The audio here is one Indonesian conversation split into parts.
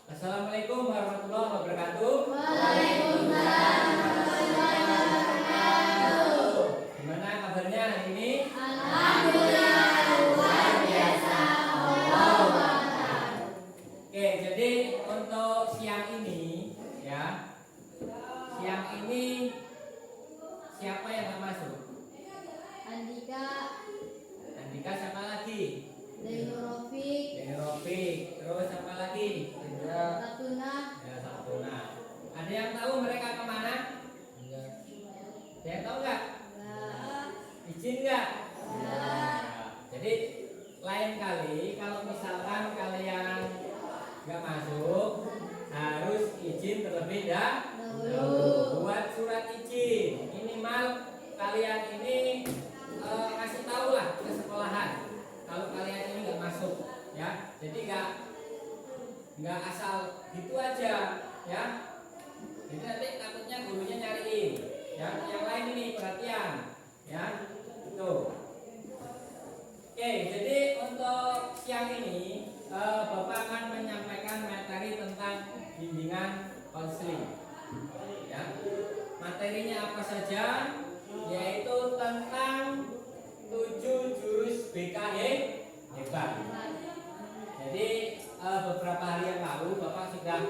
Assalamualaikum warahmatullahi wabarakatuh. Waalaikumsalam warahmatullahi wabarakatuh. Gimana kabarnya hari ini? Alhamdulillah luar biasa. Allahu Akbar. Oke, jadi untuk siang ini ya. Siang ini siapa yang akan masuk? Andika, Andika, siapa lagi? Zainul Rofiq, Derofi. Terus siapa lagi? Tatuna, Ya, Sabtuna. Ada yang tahu mereka kemana? Ada yang tahu nggak? Izin nggak? Nah, jadi lain kali kalau misalkan kalian nggak masuk harus izin terlebih dahulu buat surat izin. Minimal kalian ini kasih tahu lah ke sekolahan kalau kalian ini nggak masuk ya. Jadi nggak asal gitu aja ya. Jadi nanti takutnya gurunya nyariin ya. Yang lain ini perhatian ya. Tuh. Oke, jadi untuk siang ini Bapak akan menyampaikan materi tentang bimbingan konseling. Ya. Materinya apa saja? Yaitu tentang 7 jurus BKH hebat. Jadi beberapa hari yang lalu Bapak sudah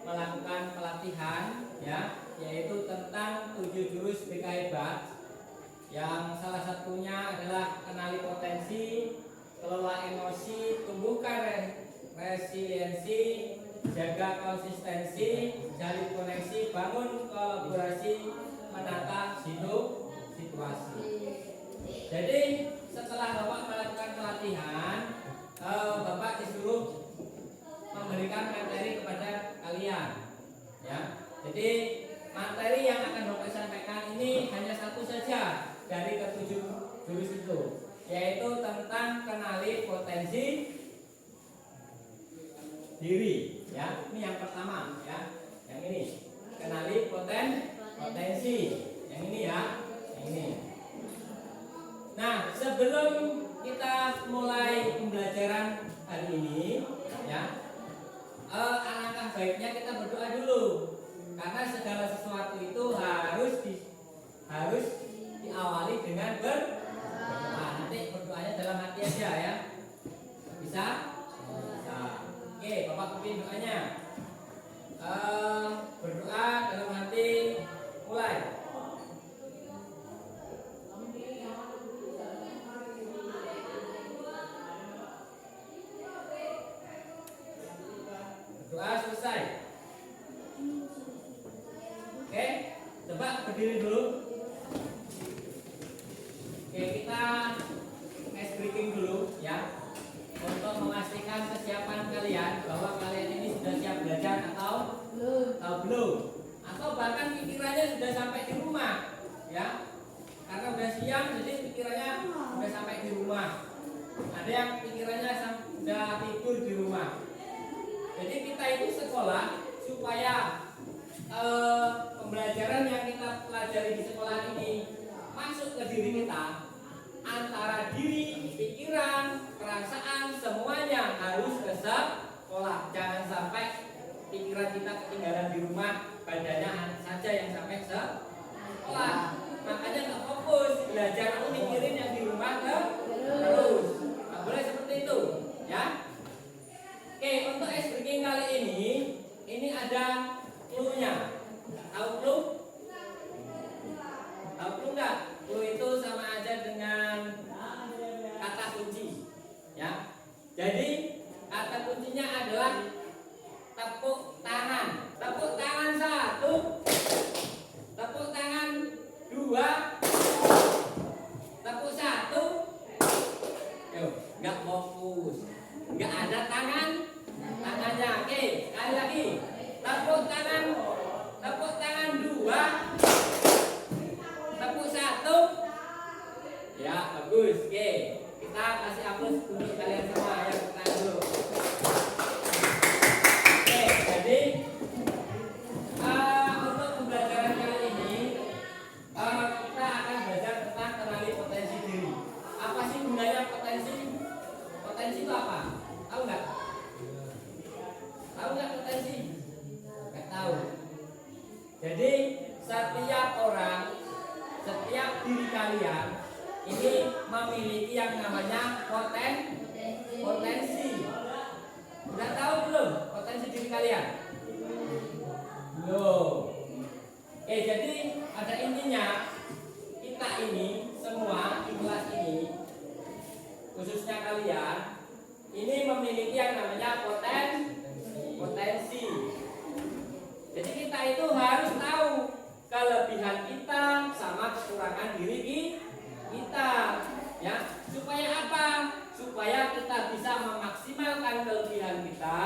melakukan pelatihan ya, yaitu tentang 7 jurus BKH hebat. Yang salah satunya adalah kenali potensi, kelola emosi, tumbuhkan resiliensi, jaga konsistensi, jalin koneksi, bangun kolaborasi, menata situasi. Jadi setelah Bapak melakukan pelatihan, Bapak disuruh memberikan materi kepada kalian ya. Jadi materi yang akan Bapak sampaikan ini hanya satu saja dari ketujuh jurus itu, yaitu tentang kenali potensi diri ya. Ini yang pertama ya. Yang ini kenali potensi. Yang ini ya. Yang ini. Nah, sebelum kita mulai pembelajaran hari ini ya, alangkah baiknya kita berdoa dulu, karena segala sesuatu itu harus diawali dengan berdoa. Nanti berdoanya dalam hati aja ya. Bisa? Bisa. Oke, Bapak pimpin doanya. Berdoa dalam hati, mulai. Doa selesai. Oke, coba berdiri dulu. Oke, kita ice breaking dulu ya, untuk memastikan kesiapan kalian bahwa kalian ini sudah siap belajar atau belum, atau bahkan pikirannya sudah sampai di rumah ya. Karena udah siang jadi pikirannya sudah sampai di rumah. Ada yang pikirannya sudah tidur di rumah. Jadi kita itu sekolah supaya pembelajaran yang kita pelajari di sekolah ini masuk ke diri kita. Antara diri, pikiran, perasaan, semuanya harus ke sekolah. Jangan sampai pikiran kita ketinggalan di rumah, badannya saja yang sampai sekolah. Makanya nggak fokus belajar, aku mikirin yang di rumah terus. Nggak boleh seperti itu ya. Oke, untuk ice breaking kali ini ada clue-nya. Tahu clue? Tahu clue nggak? Clue itu sama aja dengan kata kunci, ya. Jadi kata kuncinya adalah tepuk tangan. Tepuk tangan 1, tepuk tangan 2, tepuk 1. Yuk, nggak fokus, nggak ada tangannya. Oke, sekali lagi. Tepuk tangan 2, tepuk 1. Ya, bagus. Oke, kita kasih aplaus untuk kalian semua ya. Kita dulu. Oke, jadi untuk pembelajaran kali ini kita akan belajar tentang kenali potensi diri. Apa sih gunanya potensi? Potensi itu apa? Tahu nggak? Tahu nggak potensi? Nggak tahu. Jadi setiap orang, setiap diri kalian ini memiliki yang namanya potensi. Udah tahu belum potensi diri kalian? Belum. Jadi ada intinya kita ini semua di kelas ini, khususnya kalian, ini memiliki yang namanya potensi. Jadi kita itu harus tahu kelebihan kita sama kekurangan diri kita, ya. Supaya apa? Supaya kita bisa memaksimalkan kelebihan kita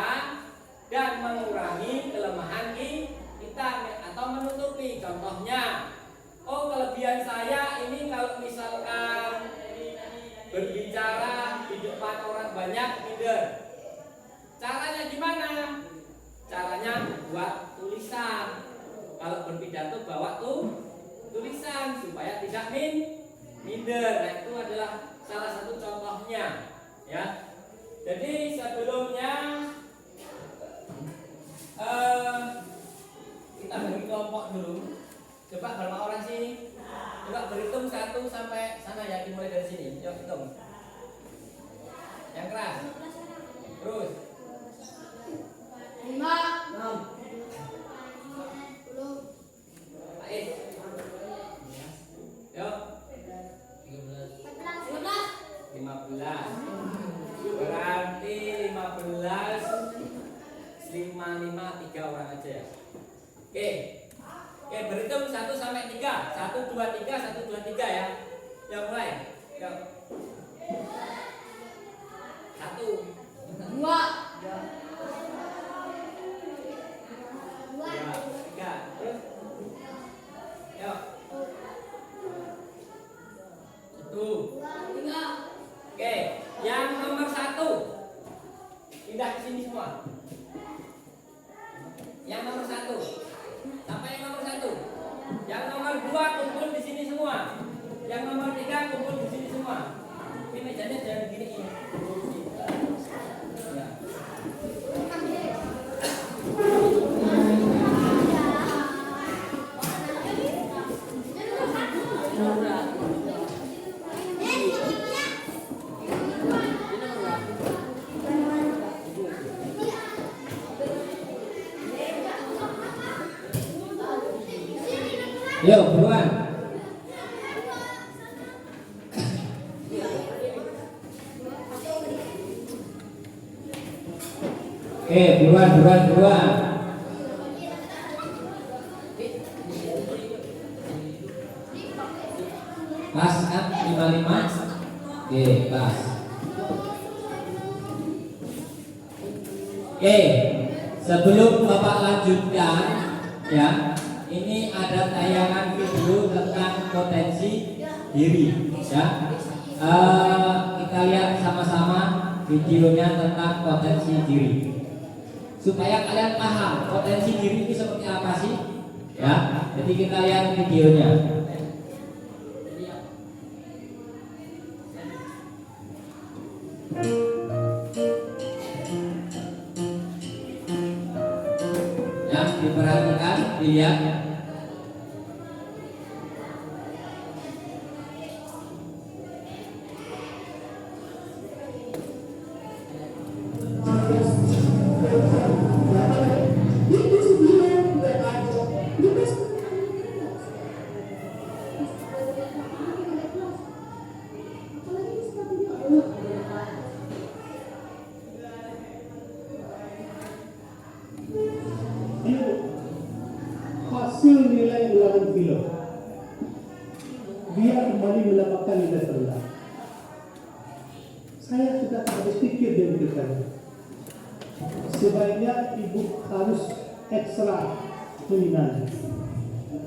dan mengurangi kelemahan kita atau menutupi. Contohnya, kelebihan saya ini kalau misalkan berbicara di depan orang banyak minder. Caranya gimana? Caranya buat tulisan. Kalau berpidato bawa tulisan supaya tidak minder. Nah, itu adalah salah satu contohnya, ya. Jadi sebelumnya kita bagi kelompok dulu. Coba berapa orang sini? Coba berhitung 1 sampai sana ya, dimulai dari sini. Coba hitung. Yang keras. Terus 5, 6. 10, Baik. Yuk. 15. 15. Berarti 15 5 3 orang aja ya. Oke, berhitung 1 sampai 3. 1 2 3, 1 2 3 ya. Ya mulai. Yuk. 1 2, 2 3. Terus. Yuk. 1. 3. Oke, yang nomor 1 pindah ke sini semua. Yang nomor 1 sampai yang nomor 1. Yang nomor 2 kumpul di sini semua. Yang nomor 3 kumpul di sini semua. Ini mejanya jangan gini ini. Ya. Yuk, buruan. Buruan. Pas kan 55. Pas. Sebelum Bapak lanjutkan, ya. Ini ada tayangan video tentang potensi diri, ya. Kita lihat sama-sama videonya tentang potensi diri, supaya kalian paham potensi diri itu seperti apa sih, ya. Jadi kita lihat videonya. Ya, diperhatikan, dilihat. Hasil nilai ulangan film, dia kembali mendapatkan nilai terendah. Saya sudah habis pikir dan bertanya, sebaiknya ibu harus ekstra menilai.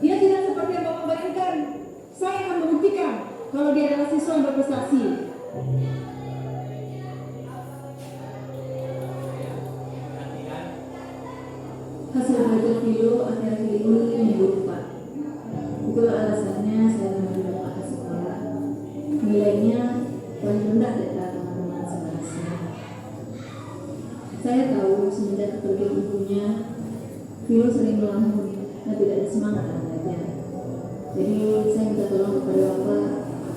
Dia tidak seperti yang Bapak bayangkan. Saya akan membuktikan kalau dia adalah siswa yang berprestasi. Hasil belajar video akhir-akhir ini memburuk, Pak. Itulah alasannya saya mengambil Bapak ke sekolah. Nilainya paling rendah dari teman-teman sekelasnya. Saya tahu semenjak kepergian Philo sering melamun dan tidak ada semangat dalam belajar. Jadi saya minta tolong kepada Bapak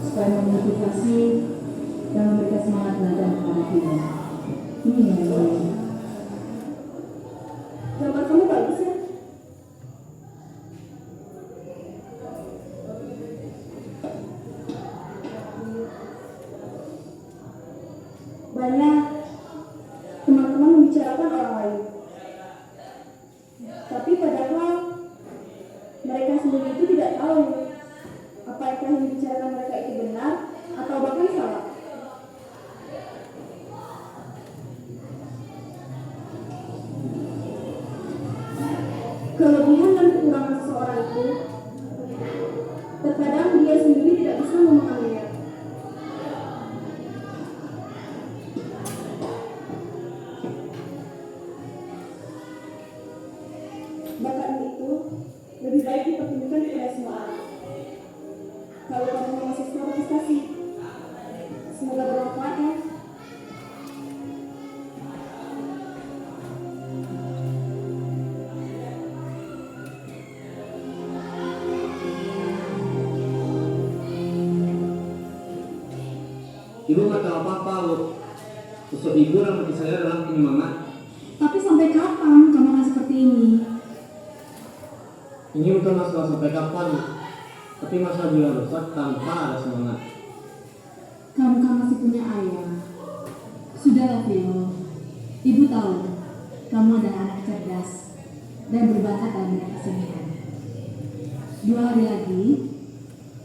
supaya memotivasi dan memberikan semangat belajar kepada Philo. Ini yang baik. Gambar kamu bagus ya? Banyak teman-teman membicarakan orang lain, tapi padahal mereka sendiri itu tidak tahu apakah yang dibicarakan mereka itu benar atau bahkan salah. Kelebihan dan kekurangan seseorang itu terkadang dia sendiri tidak bisa memahaminya. Bakat itu lebih baik dipertunjukkan kepada semua orang. Kalau kamu masih sebuah prestasi, semoga bermanfaat ya. Ibu nggak tahu apa-apa, Bu. Sosok ibu dan bagi saya dalam penyemangat. Tapi sampai kapan kamu akan seperti ini? Ini bukan masalah sampai kapan, tapi masalah juga rusak tanpa ada semangat. Kamu kan masih punya ayah. Sudahlah, Philo. Ibu tahu kamu adalah anak cerdas dan berbakat dalam bidang kesenian. 2 hari lagi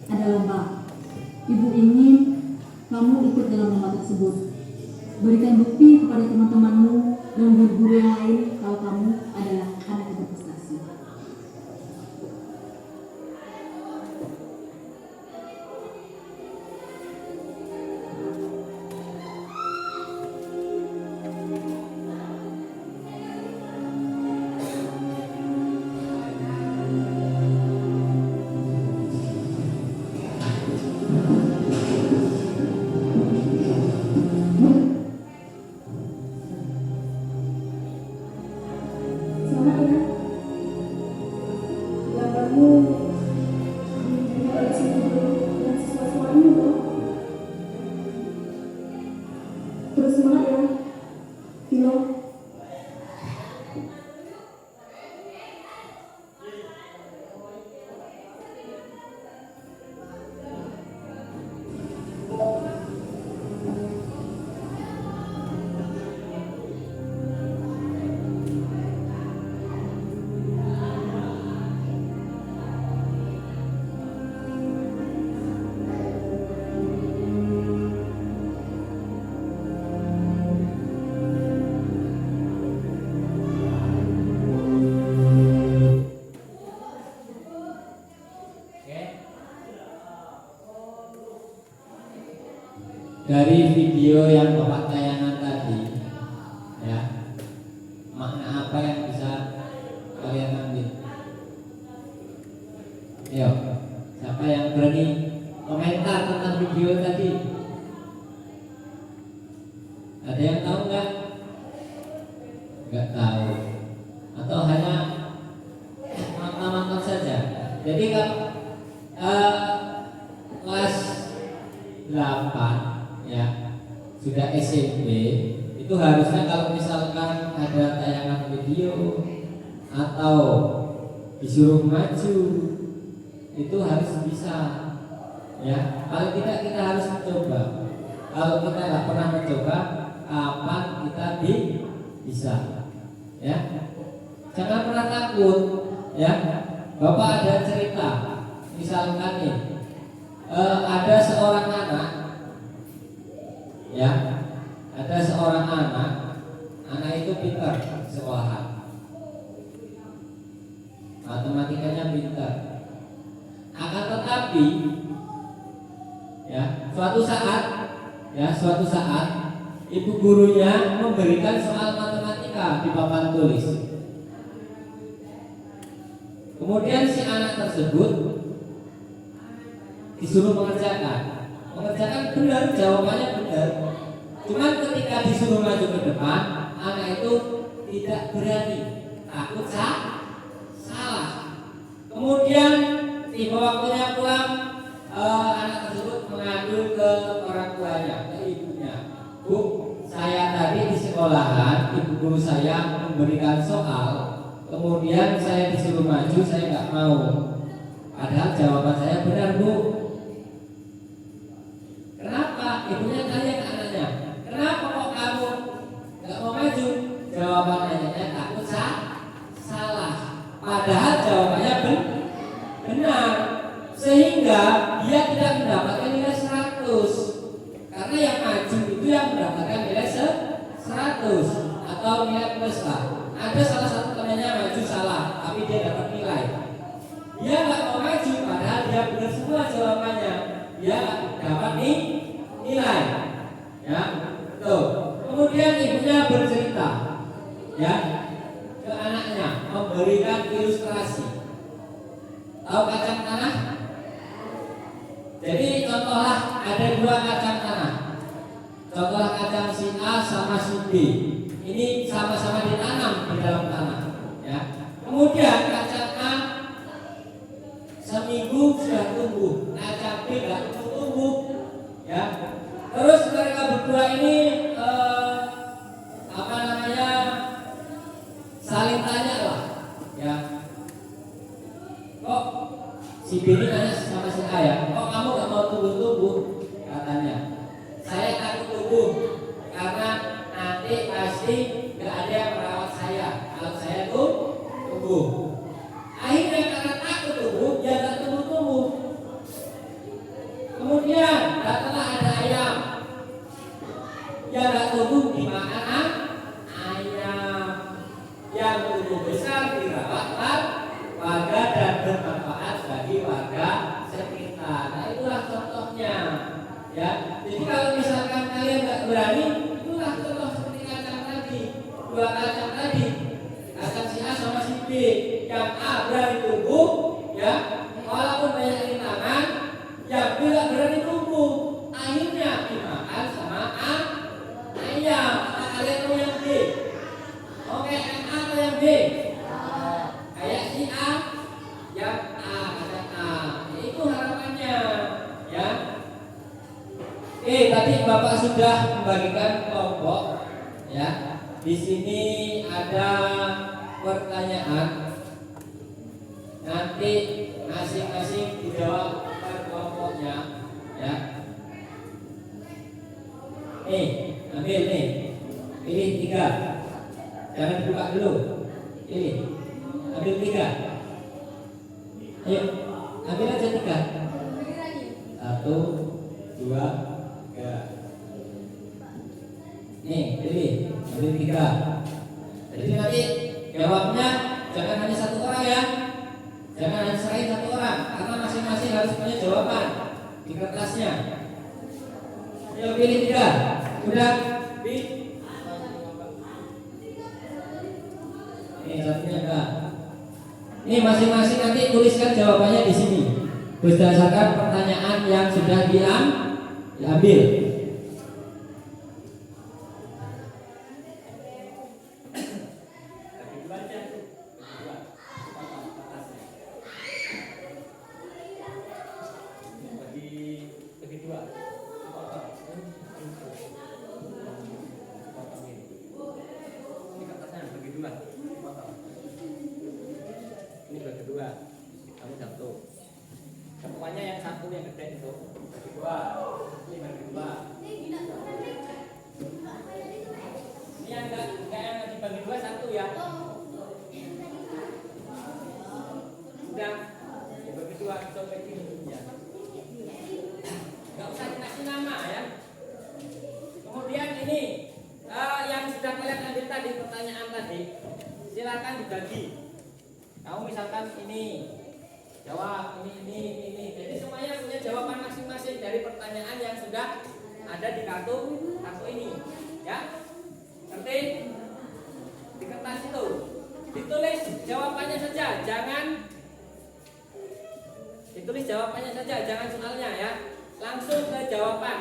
ada lomba. Ibu ingin kamu ikut dalam lomba tersebut. Berikan bukti kepada teman-temanmu dan guru-guru yang lain kalau kamu adalah anak yang berprestasi. Semangat ya. Gambarmu harus dengan sesuai suaranya loh. Terus semangat ya, Philo. Oke. Dari video yang Bapak tayangan tadi, ya, makna apa yang bisa kalian ambil? Ayo, siapa yang berani komentar tentang video tadi? Ada yang tahu nggak? Nggak tahu. Atau hanya nonton saja. Jadi kalau kelas 8 ya sudah SMP itu harusnya kalau misalkan ada tayangan video atau disuruh maju itu harus bisa ya. Kalau tidak kita harus mencoba. Kalau kita nggak pernah mencoba, kapan kita bisa ya. Jangan pernah takut ya. Bapak ada cerita, misalkan nih ada seorang anak, ya, ada seorang anak itu pintar sekolahan, matematikanya pintar. Akan tetapi, ya, suatu saat ibu gurunya memberikan soal matematika di papan tulis. Kemudian si anak tersebut disuruh mengerjakan benar, jawabannya benar. Cuman ketika disuruh maju ke depan, anak itu tidak berani, takut Kemudian tiba waktunya pulang, anak tersebut mengadu ke orang tuanya, ke ibunya. Bu, saya tadi di sekolahan, ibu guru saya memberikan soal, kemudian saya disuruh maju, saya nggak mau. Padahal jawaban saya benar, Bu. Kenapa? Ibunya tanya ke anaknya, kenapa kok kamu nggak mau maju? Jawabannya takut salah. Padahal jawabannya benar, sehingga dia tidak mendapatkan nilai 100. Karena yang maju itu yang mendapatkan nilai 100 atau nilai plus lah. Ada salah satu temannya maju salah, tapi dia dapat nilai. Dia nggak mau maju, padahal dia benar semua jawabannya. Dia dapat nilai. Ya, tuh. Kemudian ibunya bercerita, ya, ke anaknya, memberikan ilustrasi. Tahu kacang tanah? Jadi contohlah ada 2 kacang tanah. Contohlah kacang si A sama si B. Ini sama-sama ditanam di dalam tanah. Ya. Kemudian kacang A seminggu sudah tumbuh, kacang B nggak tumbuh. Ya. Terus mereka berdua ini saling tanya lah. Ya. Kok si B ini nanya sama si A ya, kok kamu gak mau tumbuh-tumbuh? Katanya, saya takut tumbuh karena nanti pasti gak ada yang merawat saya kalau saya tuh tumbuh. Akhirnya karena takut tumbuh, dia gak tumbuh-tumbuh. Kemudian datanglah ada ayam, dia gak tumbuh dimakan ayam. Yang tumbuh besar dirawat warga dan bermanfaat bagi warga sekitar. Nah, itulah contohnya. Ya, jadi kalau misalkan kalian nggak berani, itulah contoh seperti kacang tadi, 2 kacang tadi, kacang si A sama si B. Yang A berani tumbuh, ya, walaupun banyak rintangan. Yang B nggak berani tumbuh, akhirnya dimakan sama ayam. Nah, kalian mau yang B? Oke, yang A atau yang B? Kayak si A, yang A, kacang A. Itu harapannya, ya. Tadi Bapak sudah membagikan kelompok, ya. Di sini ada pertanyaan. Nanti masing-masing dijawab per kelompoknya, ya. Ambil nih. Pilih 3. Jangan dibuka dulu. Pilih. Ambil 3. Ayo, ambil aja 3. 1, 2, 3. Nih, pilih. Ambil 3. Jadi nanti jawabnya jangan hanya 1 orang ya. Jangan hanya serahin 1 orang, karena masing-masing harus punya jawaban di kertasnya. Ayo pilih 3. Udah? Pilih. Nih, satunya enggak. Ini masing-masing nanti tuliskan jawabannya di sini berdasarkan pertanyaan yang sudah diambil. Ini kedua, kamu 1. Semuanya yang 1 yang gede itu bagi 2. Ini bagi 2. Ini yang enggak yang dibagi 2 1 ya. Udah dibagi 2 sampai ini ya. Enggak usah dikasih nama ya. Kemudian ini yang sudah kalian ambil tadi pertanyaan tadi, silakan dibagi. Kamu misalkan ini jawab ini. Jadi semuanya punya jawaban masing-masing dari pertanyaan yang sudah ada di kartu ini, ya. Ngerti? Di kertas itu ditulis jawabannya saja, jangan ditulis jawabannya saja, jangan soalnya ya. Langsung ke jawaban.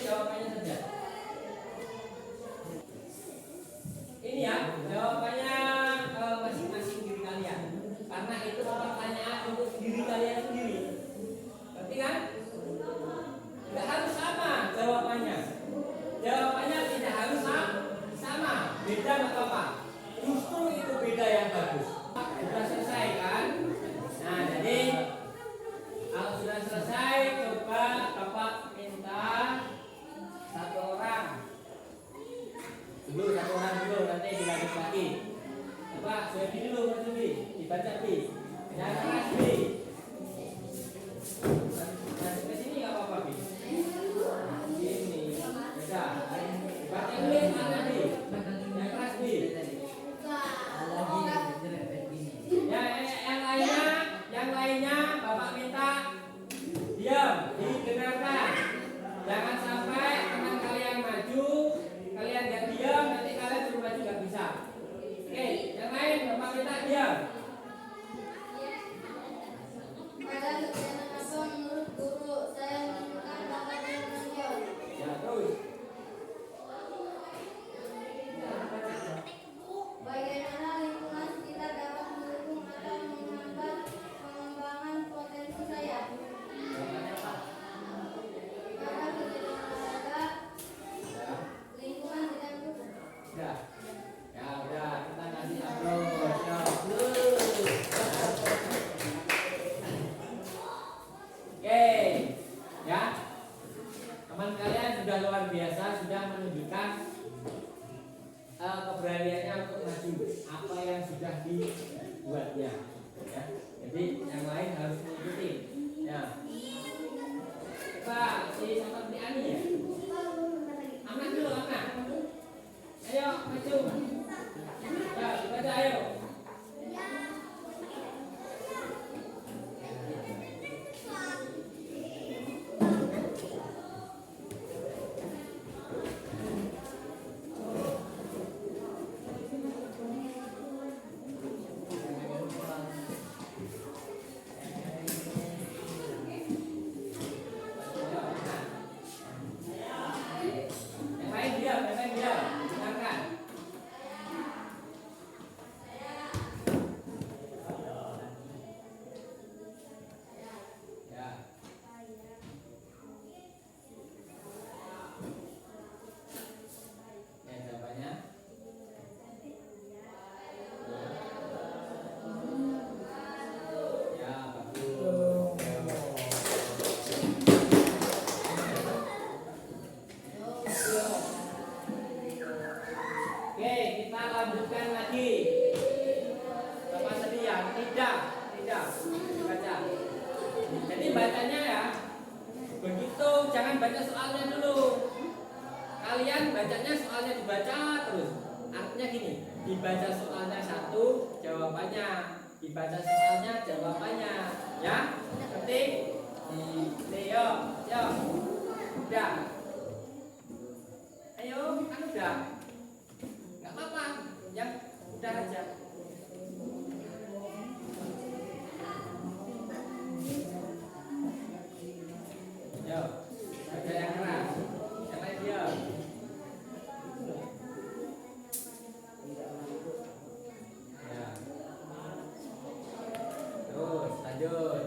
jawabannya saja. Ini ya, jawabannya masing-masing diri kalian. Karena itu pertanyaan untuk diri kalian sendiri. Ngerti kan? Tidak harus sama jawabannya. Jawabannya tidak harus sama. Beda nggak apa-apa. Justru itu beda yang bagus. Sudah selesai kan? Nah, jadi kalau sudah selesai, coba Bapak minta satu orang dulu, nanti dilanjut lagi. Coba Suhebi dulu, Mas Suhebi, dibaca Bi. Jangan keras Bi. Lanjut ke sini nggak apa-apa Bi. Sini, bisa. Baca Inggris mana Bi? Yang keras Bi. Ya, yang lainnya Bapak minta diam, didengarkan. Jangan sampai teman kalian maju, kalian nggak diam, nanti kalian suruh maju nggak bisa. Oke, yang lain Bapak minta diam. Pada kegiatan apa menurut guru saya menemukan bakat yang menonjol? Ya terus. Bagaimana lingkungan sekitar dapat mendukung atau menghambat pengembangan potensi saya? Jawabannya apa? Pada kegiatan olahraga, lingkungan tidak mendukung. Udah. Ya udah, kita kasih aplaus. Ya. Oke, ya. Teman kalian sudah luar biasa, sudah menunjukkan keberaniannya untuk maju. Apa yang sudah dibuatnya. Ya. Jadi yang lain harus mengikuti. Ya. Coba si seperti Ani ya. Anak dulu, anak. Ayo maju. Ya, baca ayo. Yang lain diam. Dengarkan. Ya. Ya, jawabannya. Ya, bagus. Oke, kita lanjutkan lagi. Bapak sedia? Tidak. Baca. Jadi bacanya ya, begitu jangan baca soalnya dulu. Kalian bacanya soalnya dibaca terus. Artinya gini, dibaca soalnya satu, jawabannya. Dibaca soalnya, jawabannya. Ya, ketik. Yo. Udah. Ayo, kan udah. Nggak apa-apa, yang udah aja. Yo, baca yang keras. Yang lain diam. Ya. Terus lanjut.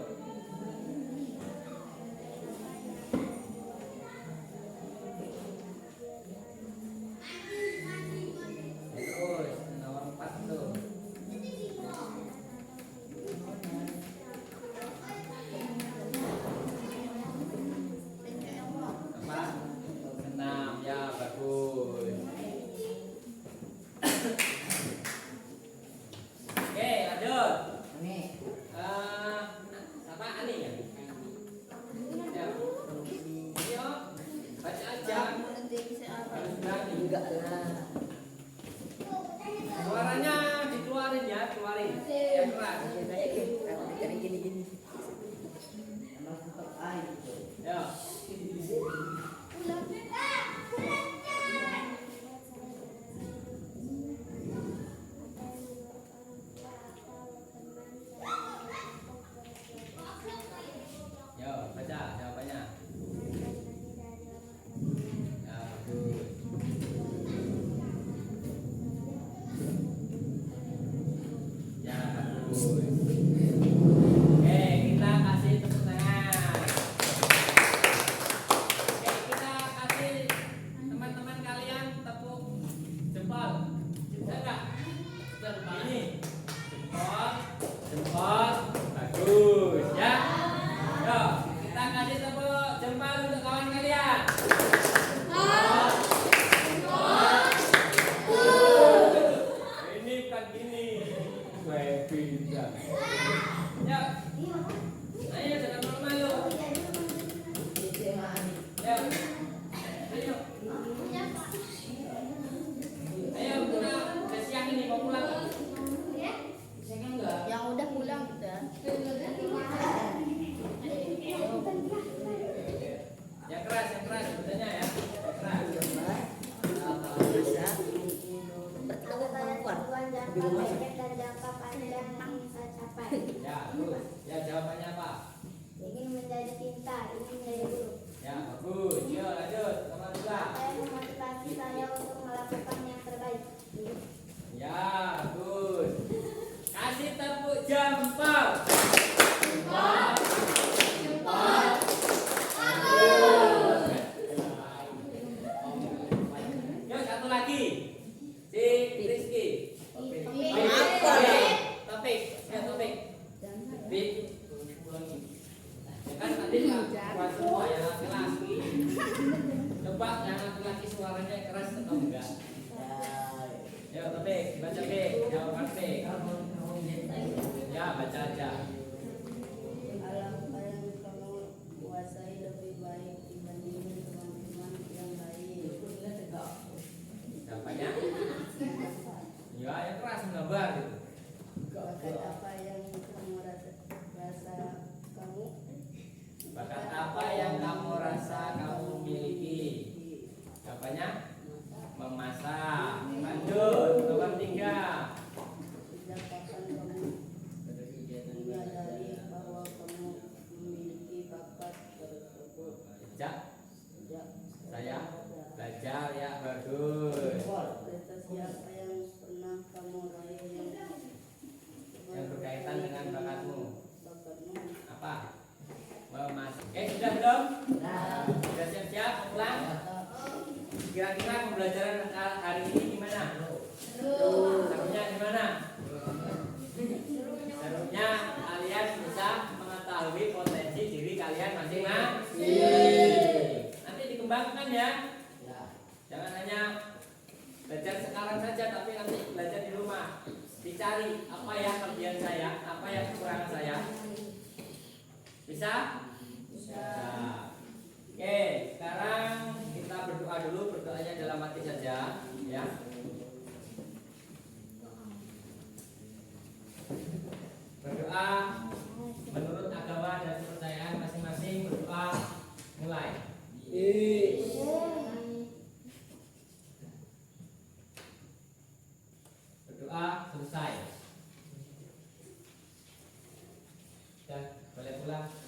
jempol untuk kawan kalian. Ini bukan gini. Gue pindah. Ya. Ayo jangan malu-malu. Ya. Ayo. Ayo kita udah siang ini mau pulang. Siang enggak? Yang udah pulang udah. Yang keras sebetulnya ya. Keras. Ya, terus. Ya jawabannya apa? Ingin menjadi pintar, ingin menjadi guru. Ya, bagus. Yuk lanjut. Nomor 2. Saya memotivasi saya untuk melakukan yang terbaik. Ya, bagus. Kasih tepuk jempol. Yuk satu lagi. Si Rizky. Topik. Ya, topik. Topik. Ya kan tadi buat semua yang laki-laki. Coba yang laki-laki suaranya keras atau enggak? Ya, topik. Baca B. Jawaban B. Ya, baca aja. Alam apa yang kamu kuasai lebih baik dibanding teman-teman yang lain. Jawabannya? Ya, yang keras menggambar gitu. Bakat apa yang kamu rasa kamu Bakat apa yang kamu rasa kamu miliki? Jawabannya? Memasak. Lanjut, nomor 3. sejak kapan kamu menyadari bahwa kamu memiliki bakat tersebut? Sejak Sejak saya belajar ya, bagus. prestasi apa yang pernah kamu raih Yang berkaitan dengan bakatmu. bakatmu? Apa? Memasak. Sudah belum? Sudah siap-siap pulang? Kira-kira pembelajaran hari ini gimana? Serunya gimana? Serunya kalian bisa mengetahui potensi diri kalian masing-masing. Nanti dikembangkan ya. Jangan hanya belajar sekarang saja, tapi nanti belajar di rumah. Dicari apa ya kelebihan saya, apa yang kekurangan saya. Bisa? Bisa. Oke, sekarang kita berdoa dulu. Berdoanya dalam hati saja, ya. Berdoa menurut agama dan kepercayaan masing-masing. Berdoa mulai. Berdoa selesai. Dan boleh pulang.